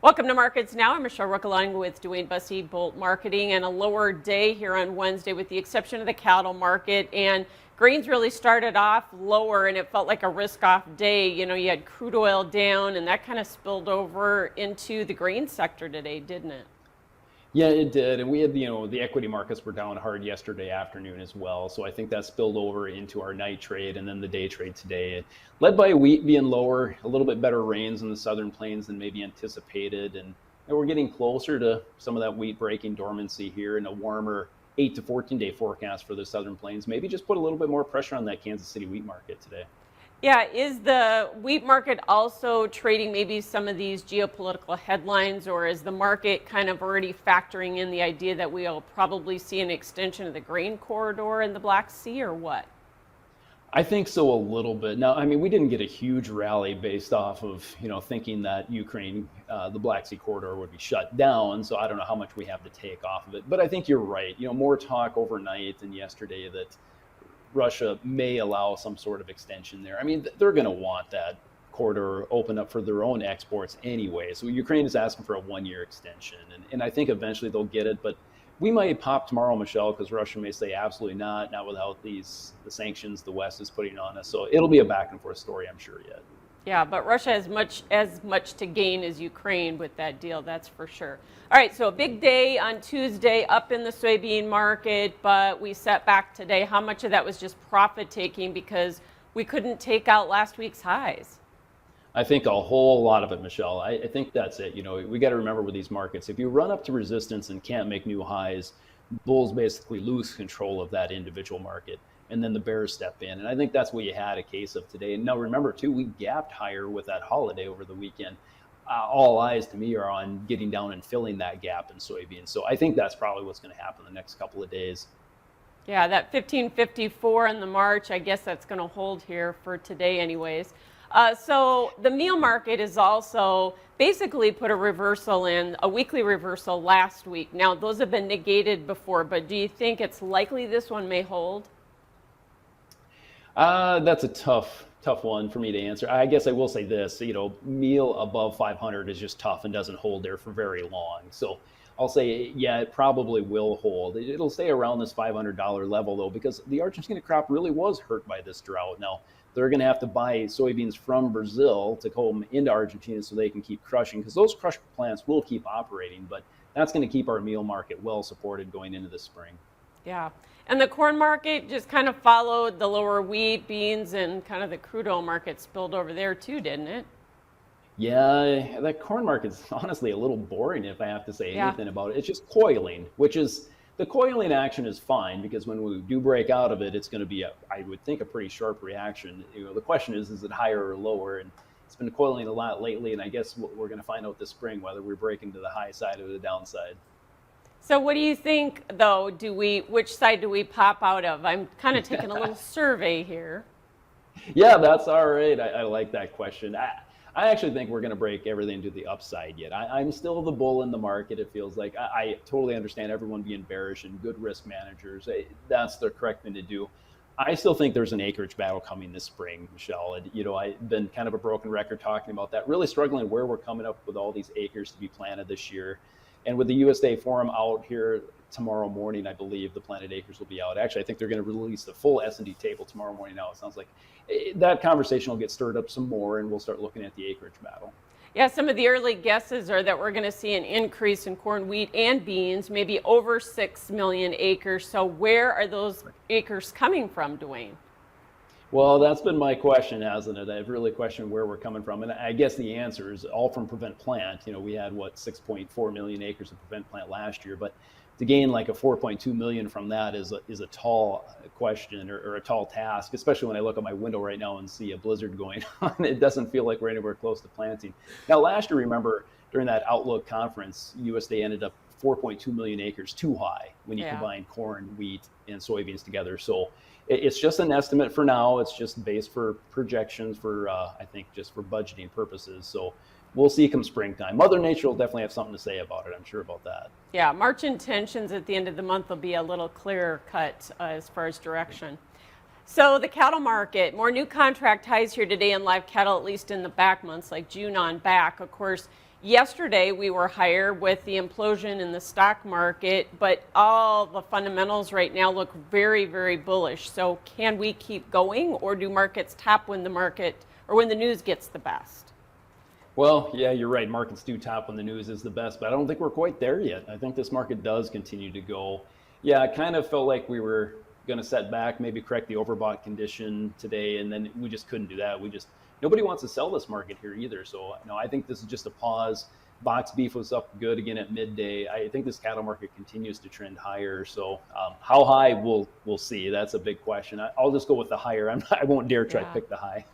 Welcome to Markets Now. I'm Michelle Rook along with DuWayne Bosse, Bolt Marketing, and a lower day here on Wednesday with the exception of the cattle market. And grains really started off lower and it felt like a risk-off day. You know, you had crude oil down and that kind of spilled over into the grain sector today, didn't it? Yeah, it did. And we had, the equity markets were down hard yesterday afternoon as well. So I think that spilled over into our night trade and then the day trade today, led by wheat being lower, a little bit better rains in the southern plains than maybe anticipated. And we're getting closer to some of that wheat breaking dormancy here, and a warmer 8 to 14 day forecast for the southern plains. Maybe just put a little bit more pressure on that Kansas City wheat market today. Yeah, is the wheat market also trading maybe some of these geopolitical headlines, or is the market kind of already factoring in the idea that we'll probably see an extension of the grain corridor in the Black Sea, or what? I think so, a little bit. Now, I mean, we didn't get a huge rally based off of, thinking that Ukraine, the Black Sea corridor would be shut down. So I don't know how much we have to take off of it. But I think you're right. More talk overnight and yesterday that Russia may allow some sort of extension there. I mean, they're going to want that corridor open up for their own exports anyway. So Ukraine is asking for a 1-year extension. And I think eventually they'll get it. But we might pop tomorrow, Michelle, because Russia may say absolutely not without the sanctions the West is putting on us. So it'll be a back and forth story, I'm sure, yet. Yeah, but Russia has as much to gain as Ukraine with that deal, that's for sure. All right, so a big day on Tuesday up in the soybean market, but we set back today. How much of that was just profit taking because we couldn't take out last week's highs? I think a whole lot of it, Michelle. I think that's it. We got to remember with these markets, if you run up to resistance and can't make new highs, bulls basically lose control of that individual market, and then the bears step in. And I think that's what you had a case of today. And now remember, too, we gapped higher with that holiday over the weekend. All eyes to me are on getting down and filling that gap in soybeans. So I think that's probably what's going to happen the next couple of days. Yeah, that 1554 in the March, I guess that's going to hold here for today anyways. So the meal market is also basically put a reversal in, a weekly reversal last week. Now, those have been negated before, but do you think it's likely this one may hold? That's a tough one for me to answer. I guess I will say this, meal above 500 is just tough and doesn't hold there for very long. So I'll say, yeah, it probably will hold. It'll stay around this $500 level, though, because the Argentina crop really was hurt by this drought. Now, they're going to have to buy soybeans from Brazil to come into Argentina so they can keep crushing, because those crush plants will keep operating, but that's going to keep our meal market well supported going into the spring. Yeah. And the corn market just kind of followed the lower wheat, beans, and kind of the crude oil market spilled over there too, didn't it? Yeah, that corn market's honestly a little boring if I have to say anything about it. It's just coiling, the coiling action is fine because when we do break out of it, it's going to be, I would think, a pretty sharp reaction. The question is it higher or lower? And it's been coiling a lot lately, and I guess we're going to find out this spring whether we're breaking to the high side or the downside. So what do you think, though? Which side do we pop out of? I'm kind of taking a little survey here. Yeah, that's all right. I like that question. I actually think we're going to break everything to the upside yet. I'm still the bull in the market, it feels like. I totally understand everyone being bearish and good risk managers. That's the correct thing to do. I still think there's an acreage battle coming this spring, Michelle. And, I've been kind of a broken record talking about that, really struggling where we're coming up with all these acres to be planted this year. And with the USDA forum out here tomorrow morning, I believe the planted acres will be out. Actually, I think they're going to release the full S&D table tomorrow morning now. It sounds like that conversation will get stirred up some more, and we'll start looking at the acreage battle. Yeah, some of the early guesses are that we're going to see an increase in corn, wheat, and beans, maybe over 6 million acres. So where are those acres coming from, DuWayne? Well, that's been my question, hasn't it? I've really questioned where we're coming from. And I guess the answer is all from prevent plant. We had, 6.4 million acres of prevent plant last year. But to gain like a 4.2 million from that is a tall question or a tall task, especially when I look at my window right now and see a blizzard going on. It doesn't feel like we're anywhere close to planting. Now, last year, remember, during that Outlook conference, USDA ended up 4.2 million acres too high when you combine corn, wheat, and soybeans together. So it's just an estimate for now. It's just based for projections for, I think, just for budgeting purposes. So we'll see come springtime. Mother Nature will definitely have something to say about it. I'm sure about that. Yeah, March intentions at the end of the month will be a little clearer cut as far as direction. So the cattle market, more new contract highs here today in live cattle, at least in the back months like June on back. Of course, Yesterday we were higher with the implosion in the stock market, but all the fundamentals right now look very, very bullish. So can we keep going, or do markets top when the market or when the news gets the best? Well, yeah, you're right. Markets do top when the news is the best, but I don't think we're quite there yet. I think this market does continue to go. Yeah, it kind of felt like we were going to set back, maybe correct the overbought condition today, and then we just couldn't do that. Nobody wants to sell this market here either. So, I think this is just a pause. Box beef was up good again at midday. I think this cattle market continues to trend higher. So, how high we'll see. That's a big question. I'll just go with the higher. I won't dare try to pick the high.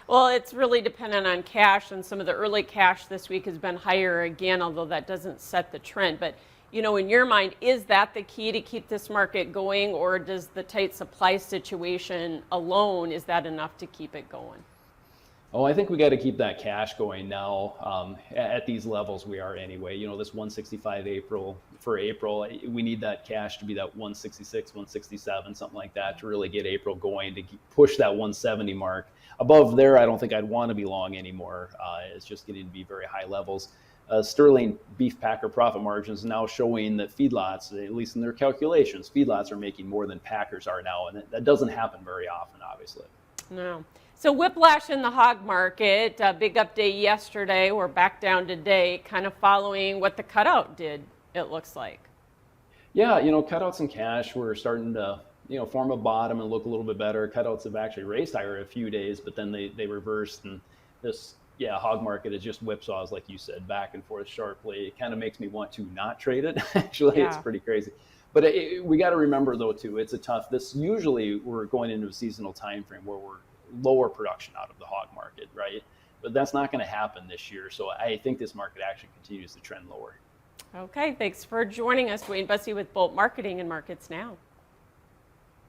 Well, it's really dependent on cash, and some of the early cash this week has been higher again, although that doesn't set the trend. But in your mind, is that the key to keep this market going, or does the tight supply situation alone, is that enough to keep it going? Oh, I think we got to keep that cash going now at these levels we are anyway. This 165 for April, we need that cash to be that 166, 167, something like that to really get April going, to push that 170 mark. Above there, I don't think I'd want to be long anymore. It's just getting to be very high levels. Sterling beef packer profit margins now showing that feedlots, at least in their calculations, feedlots are making more than packers are now, and that doesn't happen very often, obviously. No. So whiplash in the hog market, big update yesterday. We're back down today, kind of following what the cutout did, it looks like. Yeah, cutouts and cash were starting to, form a bottom and look a little bit better. Cutouts have actually raced higher a few days, but then they reversed, and this hog market is just whipsaws, like you said, back and forth sharply. It kind of makes me want to not trade it. Actually, It's pretty crazy. But we got to remember, though, too, usually we're going into a seasonal time frame where we're lower production out of the hog market, right? But that's not going to happen this year. So I think this market actually continues to trend lower. Okay, thanks for joining us. DuWayne Bosse with Bolt Marketing and Markets Now.